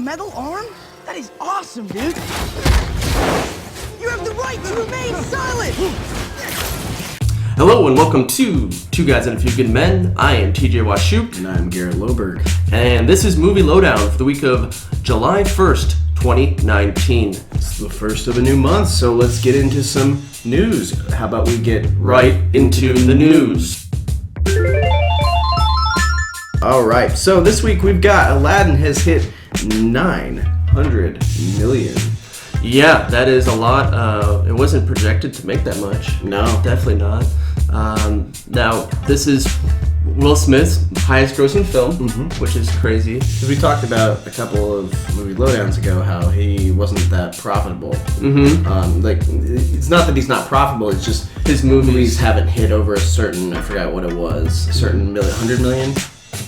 metal arm? That is awesome, dude. You have the right to remain silent. Hello and welcome to Two Guys and a Few Good Men. I am TJ Washuk. And I'm Garrett Loberg. And this is Movie Lowdown for the week of July 1st, 2019. It's the first of a new month, so let's get into some news. How about we get right into the news? Alright, so this week we've got Aladdin has hit 900 million. Yeah, that is a lot. It wasn't projected to make that much. No. Definitely not. Now, this is Will Smith's highest grossing film, which is crazy. Because we talked about a couple of movie lowdowns ago how he wasn't that profitable. It's not that he's not profitable, it's just his movies haven't hit over a certain, I forgot what it was, a certain 100 million?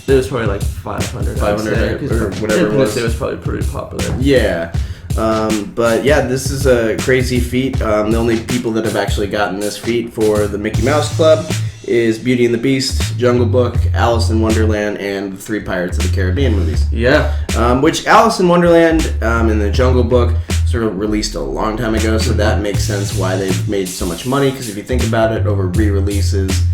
It was probably like 500. 500 or whatever it was. It was probably pretty popular. Yeah. But yeah, this is a crazy feat. The only people that have actually gotten this feat for the Mickey Mouse Club is Beauty and the Beast, Jungle Book, Alice in Wonderland, and the 3 Pirates of the Caribbean movies. Yeah. Which Alice in Wonderland and the Jungle Book sort of released a long time ago, so that makes sense why they've made so much money, because if you think about it, over re-releases,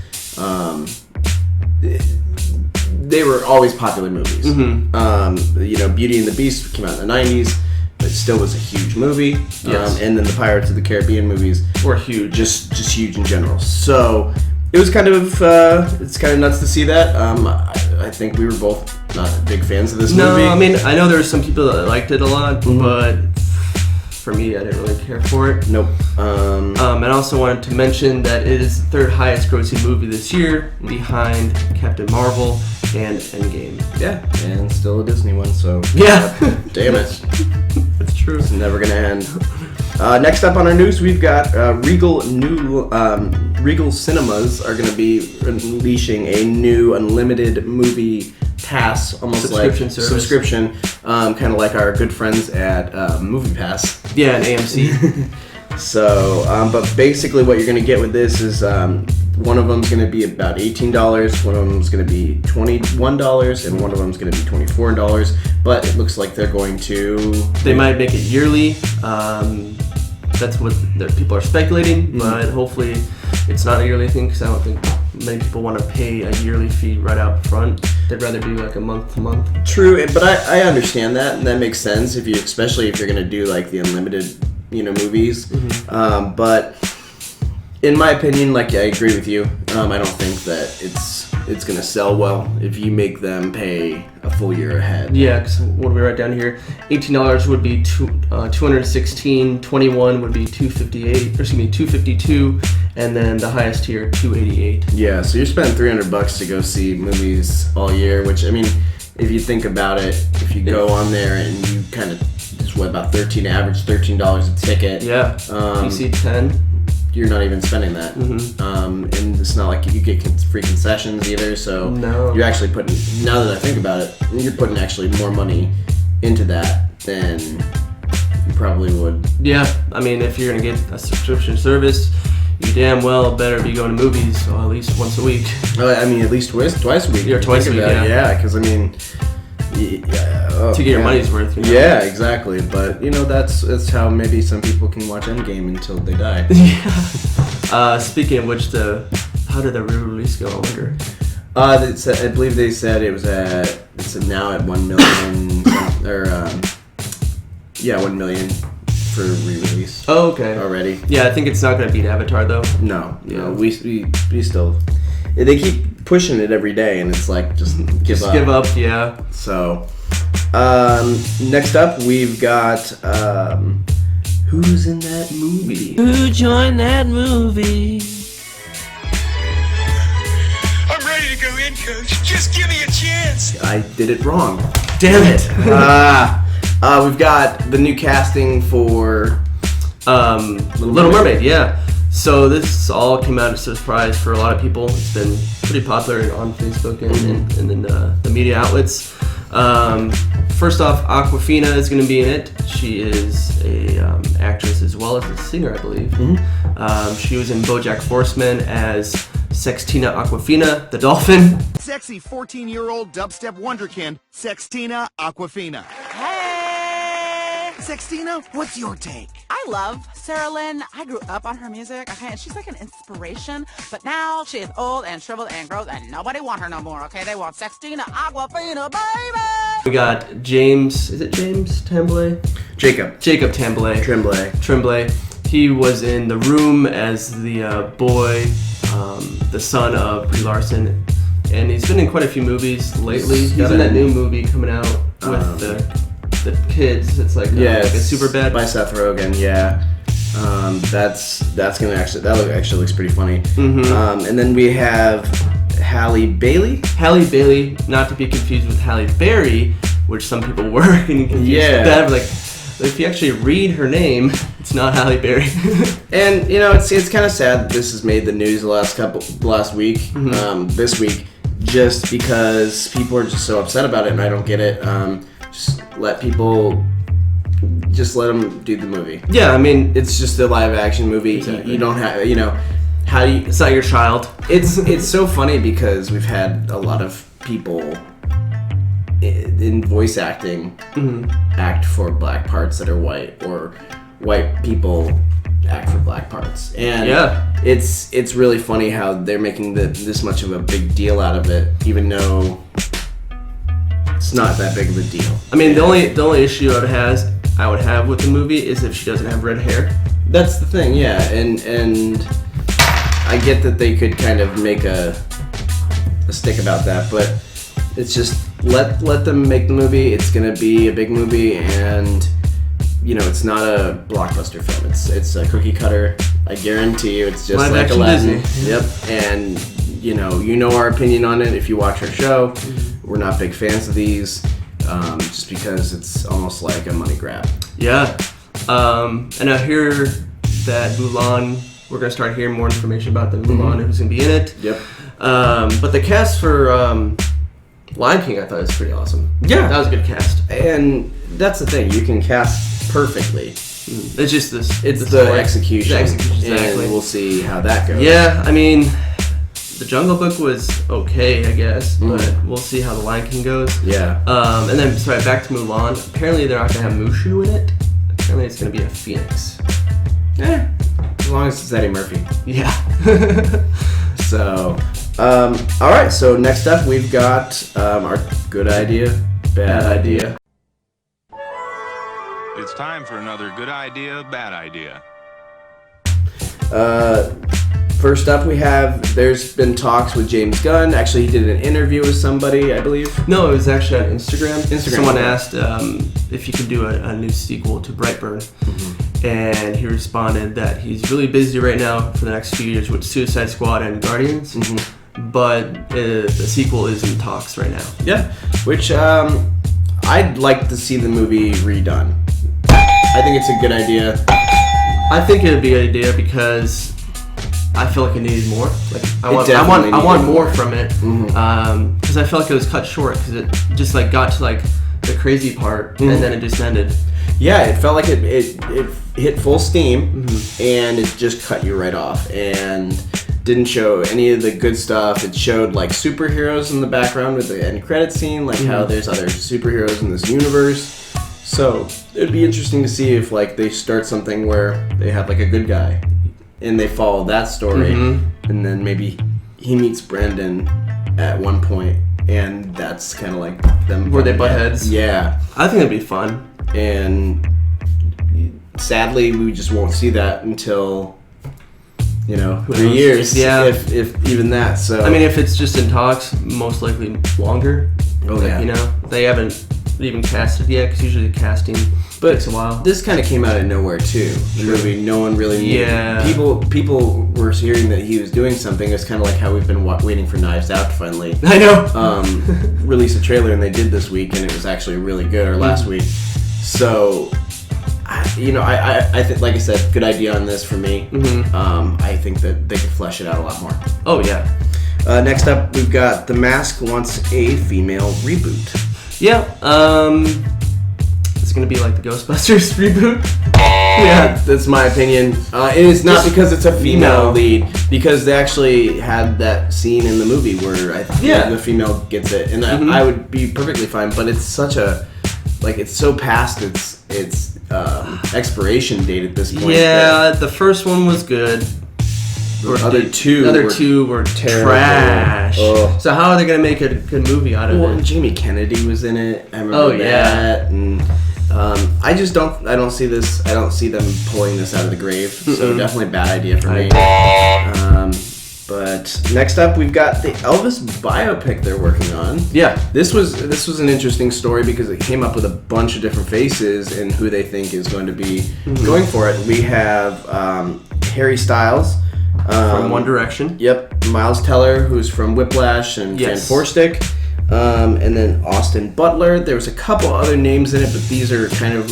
they were always popular movies. Beauty and the Beast came out in the 90s. It still was a huge movie. Yes. And then the Pirates of the Caribbean movies were huge. Just huge in general. So it was kind of it's kind of nuts to see that. I think we were both not big fans of this movie. No, I mean, I know there were some people that liked it a lot, but for me, I didn't really care for it. Nope. And I also wanted to mention that it is the 3rd highest grossing movie this year, behind Captain Marvel and Endgame. Yeah, and still a Disney one, so... Yeah. Damn it. It's true. It's never gonna end. Next up on our news, we've got Regal Cinemas are gonna be unleashing a new unlimited movie pass, almost subscription like service. Subscription, kind of like our good friends at Movie Pass. Yeah, and AMC. So, but basically what you're going to get with this is one of them's going to be about $18, one of them's going to be $21, and one of them's going to be $24. But it looks like they're going to... They might make it yearly. That's what people are speculating, but hopefully it's not a yearly thing, because I don't think many people want to pay a yearly fee right out front. They'd rather do like a month to month. True, but I understand that, and that makes sense, especially if you're going to do like the unlimited movies. But in my opinion, like, I agree with you. I don't think that it's gonna sell well if you make them pay a full year ahead. Yeah, because what do we write down here? $18 would be $216. $21 would be $252, and then the highest tier $288. Yeah, so you're spending $300 to go see movies all year. Which, I mean, if you think about it, if you go on there and you kind of about average $13 a ticket. Yeah. PC 10. You're not even spending that. And it's not like you get free concessions either. So no. You're actually putting. Now that I think about it, you're putting actually more money into that than you probably would. Yeah. I mean, if you're gonna get a subscription service, you damn well better be going to movies at least once a week. I mean, at least twice a week. Yeah, twice a week. Yeah, because I mean. To get your money's worth. Yeah, exactly. But that's how maybe some people can watch Endgame until they die. Yeah. Speaking of which, how did the re-release go? I wonder. I believe they said it's now at 1 million or 1 million for re-release. Oh, okay. Already. Yeah, I think it's not gonna beat Avatar though. No. We still. They keep pushing it every day, and it's like, just give up. Give up, yeah. So, next up, we've got, who's in that movie? Who joined that movie? I'm ready to go in, Coach. Just give me a chance. I did it wrong. Damn it. We've got the new casting for Little Mermaid, yeah. So this all came out as a surprise for a lot of people. It's been pretty popular on Facebook and in the media outlets. First off, Awkwafina is going to be in it. She is a actress as well as a singer, I believe. She was in BoJack Horseman as Sextina Awkwafina, the dolphin. Sexy 14-year-old dubstep wonderkin, Sextina Awkwafina. Hey! Sextina, what's your take? I love Sarah Lynn. I grew up on her music, okay, and she's like an inspiration. But now she is old and shriveled and gross, and nobody want her no more, okay? They want Sextina Aquafina, baby! We got James. Is it James Tremblay? Jacob Tremblay. Tremblay. He was in The Room as the boy, the son of Brie Larson, and he's been in quite a few movies lately. He's in that new movie coming out with the kids. It's like like a super bad by Seth Rogen. Yeah, that actually looks pretty funny. Mm-hmm. And then we have Halle Bailey, not to be confused with Halle Berry, which some people were getting confused with that. Like, if you actually read her name, it's not Halle Berry. And it's kind of sad that this has made the news the last week, this week, just because people are just so upset about it, and I don't get it. Just let them do the movie. Yeah, I mean, it's just a live action movie. Exactly. You don't have, how do you? It's not your child. It's so funny because we've had a lot of people in voice acting act for black parts that are white, or white people act for black parts, and it's really funny how they're making this much of a big deal out of it, even though it's not that big of a deal. I mean, the only issue I would have with the movie is if she doesn't have red hair. That's the thing, yeah, and I get that they could kind of make a stick about that, but it's just let them make the movie. It's gonna be a big movie, and it's not a blockbuster film. It's a cookie cutter. I guarantee you, it's just live like action Aladdin. Disney. Yep, and you know our opinion on it if you watch our show. We're not big fans of these, just because it's almost like a money grab. Yeah, and I hear that Mulan. We're gonna start hearing more information about the Mulan, who's gonna be in it. Yep. But the cast for Lion King, I thought was pretty awesome. Yeah, that was a good cast. And that's the thing, you can cast perfectly. It's just this. It's the execution. The execution, exactly. And we'll see how that goes. Yeah, I mean, The Jungle Book was okay, I guess, but we'll see how The Lion King goes. Yeah. And then, back to Mulan. Apparently, they're not gonna have Mushu in it. Apparently, it's gonna be a phoenix. Yeah. As long as it's Eddie Murphy. Yeah. So, all right. So next up, we've got our good idea, bad idea. It's time for another good idea, bad idea. First up, there's been talks with James Gunn. Actually, he did an interview with somebody, I believe. No, it was actually on Instagram. Someone yeah. asked if he could do a new sequel to Brightburn. And he responded that he's really busy right now for the next few years with Suicide Squad and Guardians. But the sequel is in talks right now. Yeah, which I'd like to see the movie redone. I think it's a good idea. I think it would be a good idea because I feel like it needed more. Like I want more from it. Because I felt like it was cut short because it just got to the crazy part and then it just ended. Yeah, it felt like it hit full steam and it just cut you right off and didn't show any of the good stuff. It showed superheroes in the background with the end credit scene, how there's other superheroes in this universe. So it'd be interesting to see if they start something where they have a good guy and they follow that story and then maybe he meets Brandon at one point and that's kind of them where they butt heads. Yeah, I think it'd be fun. And sadly, we just won't see that until 3 years. Yeah, if even that. So I mean, if it's just in talks, most likely longer. Oh yeah. They haven't even casted yet because usually the casting takes a while. This kind of came out of nowhere too. The movie, no one really knew. Yeah. People were hearing that he was doing something. It's kind of like how we've been waiting for Knives Out to finally. I know. Release a trailer, and they did this week, and it was actually really good. Or last week. So, I think, like I said, good idea on this for me. I think that they could flesh it out a lot more. Oh yeah. Next up, we've got The Mask wants a female reboot. Yeah. It's gonna be like the Ghostbusters reboot. Yeah, that's my opinion. And it's not because it's a female lead, because they actually had that scene in the movie where the female gets it, and I would be perfectly fine. But it's such a it's so past its expiration date at this point. Yeah, the first one was good. The other two were terrible. trash. Oh. So how are they gonna make a good movie out of Well, it? Jamie Kennedy was in it. I remember that. And I just don't. I don't see this. I don't see them pulling this out of the grave. So definitely a bad idea for me. But next up, we've got the Elvis biopic they're working on. Yeah. This was an interesting story because it came up with a bunch of different faces and who they think is going to be going for it. We have Harry Styles. From One Direction. Yep. Miles Teller, who's from Whiplash and Fan Four Stick. And then Austin Butler. There was a couple other names in it, but these are kind of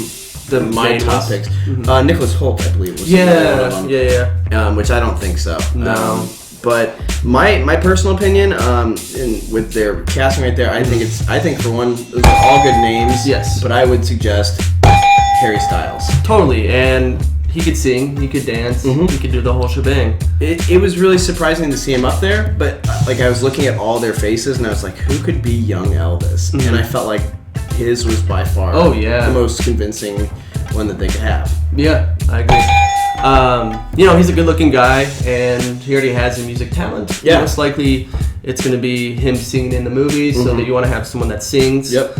my top picks. Nicholas Hoult, I believe, was one of them. Yeah. Which I don't think so. No. But my personal opinion, with their casting right there, I think for one, those are all good names. Yes. But I would suggest Harry Styles. Totally, and he could sing, he could dance, he could do the whole shebang. It was really surprising to see him up there, but like I was looking at all their faces and I was like, who could be young Elvis? And I felt like his was by far the most convincing one that they could have. Yeah, I agree. He's a good-looking guy, and he already has the music talent. Yeah. Most likely, it's going to be him singing in the movies, so that you want to have someone that sings. Yep.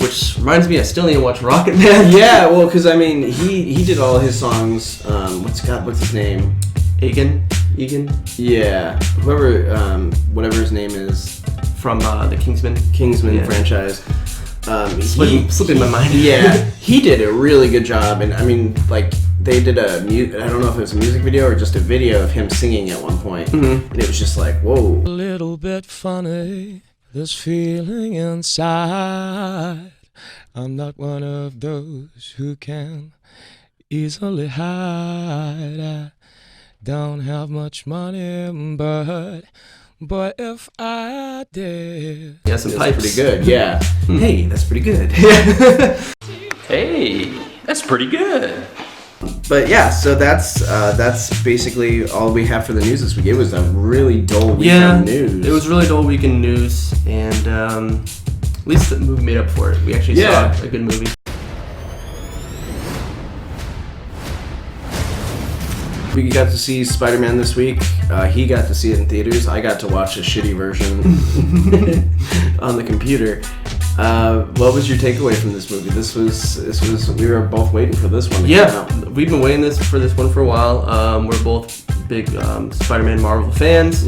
Which reminds me, I still need to watch Rocket Man. Yeah, well, because I mean, he did all his songs. What's his name? Egan. Yeah, whoever, whatever his name is. From the Kingsman franchise. Slipping my mind. Yeah, he did a really good job, and I mean, like they did I don't know if it was a music video or just a video of him singing at one point, and it was just like, whoa. A little bit funny, this feeling inside. I'm not one of those who can easily hide. I don't have much money, but if I did, Yeah, some That's pipes. pretty good. Yeah. Hey, that's pretty good. Hey, that's pretty good. But yeah, so that's basically all we have for the news this week. It was a really dull week of news. It was really dull week in news, and at least the movie made up for it. We actually saw a good movie. We got to see Spider-Man this week. He got to see it in theaters. I got to watch a shitty version on the computer. What was your takeaway from this movie? This was we were both waiting for this one to come out. We've been waiting for this one for a while. We're both big Spider-Man Marvel fans.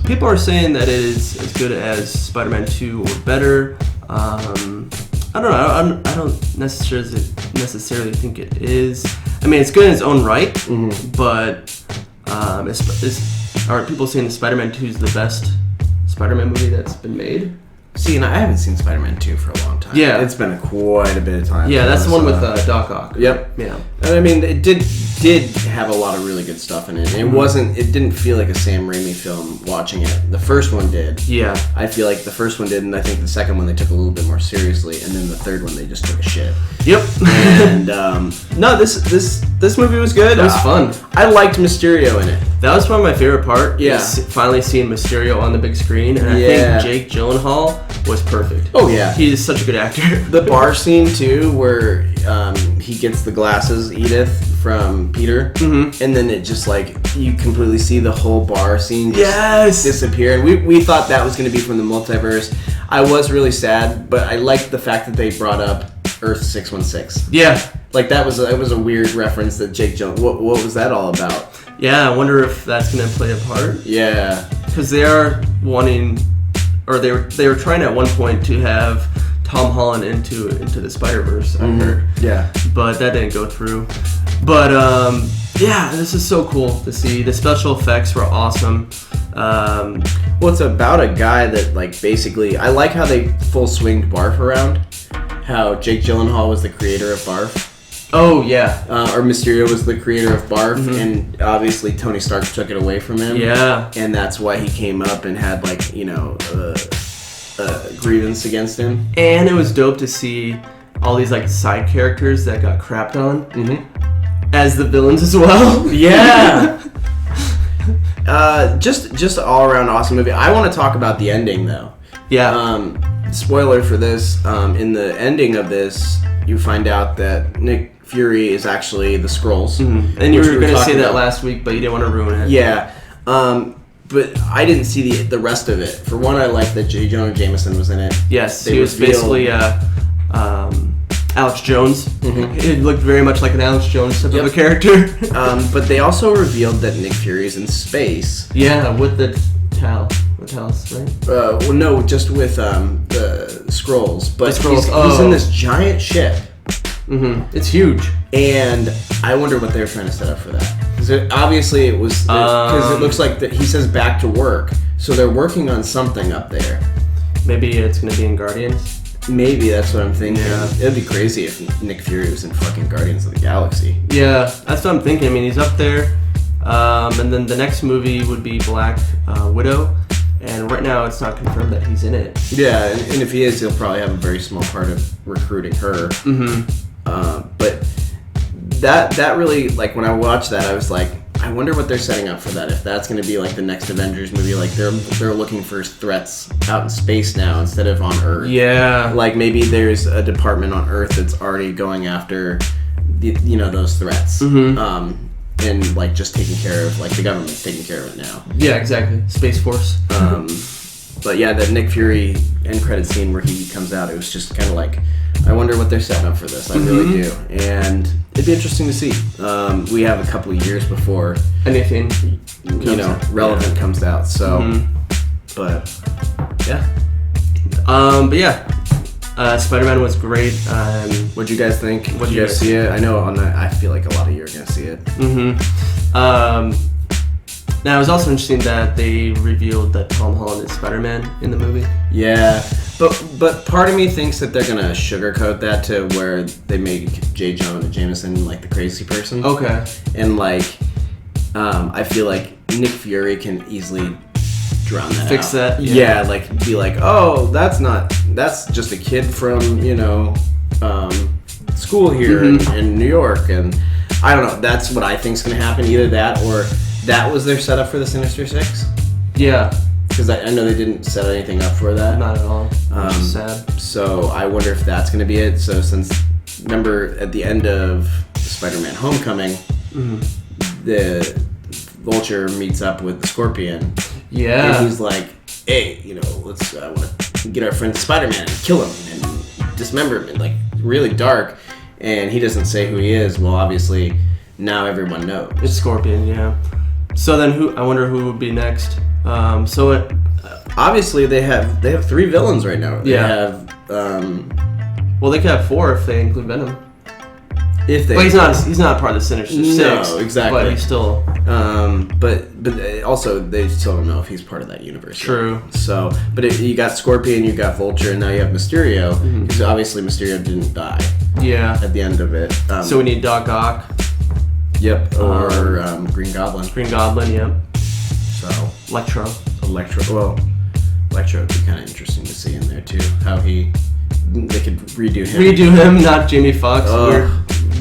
People are saying that it is as good as Spider-Man 2 or better. I don't know. I don't necessarily think it is. I mean, it's good in its own right, but are people saying that Spider-Man 2 is the best Spider-Man movie that's been made? See, and I haven't seen Spider-Man 2 for a long time. Yeah. It's been quite a bit of time. Yeah, that's the one with Doc Ock. Yep. Yeah. And I mean, it did have a lot of really good stuff in it. It didn't feel like a Sam Raimi film watching it. The first one did. Yeah. I feel like the first one did, and I think the second one they took a little bit more seriously, and then the third one they just took a shit. Yep. And no, this movie was good. It was fun. I liked Mysterio in it. That was probably my favorite part. Yeah. Is finally seeing Mysterio on the big screen, and I think Jake Gyllenhaal was perfect. Oh yeah. He is such a good actor. The bar scene too, where he gets the glasses, Edith, from Peter, and then it just like you completely see the whole bar scene just disappear. And we thought that was going to be from the multiverse. I was really sad, but I liked the fact that they brought up Earth 616. Yeah. Like that was a weird reference that Jake Jones. What was that all about? Yeah, I wonder if that's going to play a part. Yeah. Because they are wanting, or they were trying at one point to have Tom Holland into the Spider-Verse, I heard. Yeah. But that didn't go through. But yeah, this is so cool to see. The special effects were awesome. Well, it's about a guy that like basically. I like how they full swinged Barf around. How Jake Gyllenhaal was the creator of Barf. Oh yeah. Or Mysterio was the creator of Barf, and obviously Tony Stark took it away from him. Yeah. And that's why he came up and had like grievance against him. And it was dope to see all these like side characters that got crapped on as the villains as well. Yeah. Just all around awesome movie. I want to talk about the ending though. Yeah. spoiler for this, in the ending of this, you find out that Nick Fury is actually the Skrulls. Mm-hmm. And you which were we going to say that about last week, but you didn't want to ruin it. Yeah. But I didn't see the rest of it. For one, I liked that J. Jonah Jameson was in it. Yes, They he was revealed- basically Alex Jones. Mm-hmm. It looked very much like an Alex Jones type of a character. But they also revealed that Nick Fury is in space. Yeah, with the Talos, right? Well, no, just with the Skrulls. But The Skrulls, he's in this giant ship. Mm-hmm. It's huge. And I wonder what they're trying to set up for that. Because obviously it was... Because it looks like that he says back to work. So they're working on something up there. Maybe it's going to be in Guardians. Maybe that's what I'm thinking. Yeah. It'd be crazy if Nick Fury was in fucking Guardians of the Galaxy. Yeah, that's what I'm thinking. I mean, he's up there. And then the next movie would be Black Widow. And right now it's not confirmed that he's in it. Yeah, and if he is, he'll probably have a very small part of recruiting her. Mm-hmm. But that really, like, when I watched that, I was like, I wonder what they're setting up for that. If that's going to be like the next Avengers movie, like they're looking for threats out in space now instead of on Earth. Yeah. Like maybe there's a department on Earth that's already going after, those threats. Mm-hmm. And like just taking care of, like the government's taking care of it now. Yeah, exactly. Space Force. But yeah, that Nick Fury end credit scene where he comes out, it was just kind of like, I wonder what they're setting up for this. I really do, and it'd be interesting to see. We have a couple of years before Anything relevant comes out. So, but yeah. But yeah, Spider-Man was great. What'd you guys think? What'd Did you you guys see it? I know I feel like a lot of you are gonna see it. Now it was also interesting that they revealed that Tom Holland is Spider-Man in the movie. Yeah, but part of me thinks that they're gonna sugarcoat that to where they make J. Jonah Jameson like the crazy person. Okay. And like, I feel like Nick Fury can easily drown that Fix out. that? Yeah, like be like, oh, that's just a kid from school here in New York, and I don't know. That's what I think's gonna happen. Either that or that was their setup for the Sinister Six. Yeah. Because I know they didn't set anything up for that. Not at all. Which is sad. So I wonder if that's going to be it. So remember at the end of Spider-Man Homecoming, the Vulture meets up with the Scorpion. Yeah. And he's like, hey, let's, I want to get our friend Spider-Man and kill him and dismember him. And like really dark. And he doesn't say who he is. Well, obviously now everyone knows. It's Scorpion, yeah. So then I wonder who would be next. Obviously they have 3 villains right now. They have well, they could have 4 if they include Venom. But he's not part of the Sinister Six. No, exactly. But he's still but also they still don't know if he's part of that universe. True. Yet. So, but you got Scorpion, you got Vulture, and now you have Mysterio. Because obviously Mysterio didn't die. Yeah. At the end of it. So we need Doc Ock. Yep. Or Green Goblin. Green Goblin. Yep. So Electro. Well, Electro would be kind of interesting to see in there too. How they could redo him. Redo him, not Jamie Foxx.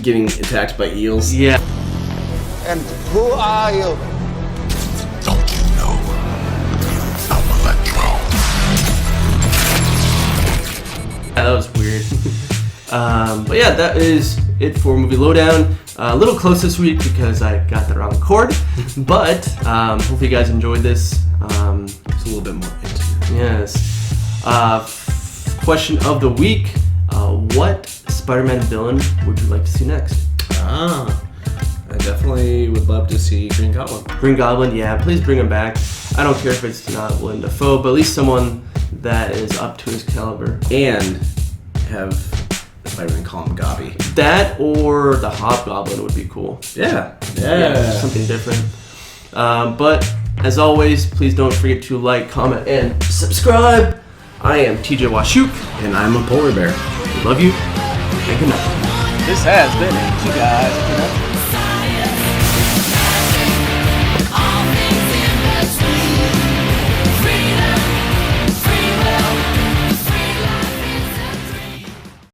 Getting attacked by eels. Yeah. And who are you? Don't you know? I'm Electro. Yeah, that was weird. But yeah, that is it for Movie Lowdown. A little close this week because I got the wrong chord, but hopefully you guys enjoyed this. It's a little bit more intimate. Yes. Question of the week: what Spider-Man villain would you like to see next? I definitely would love to see Green Goblin. Green Goblin, yeah, please bring him back. I don't care if it's not Willem Dafoe, but at least someone that is up to his caliber. And have Spider-Man call him Gobby. That or the Hobgoblin would be cool. Yeah. Something different. But as always, please don't forget to like, comment, and subscribe. I am TJ Washuk. And I'm a polar bear. We love you, and good night. This has been a Two Guys.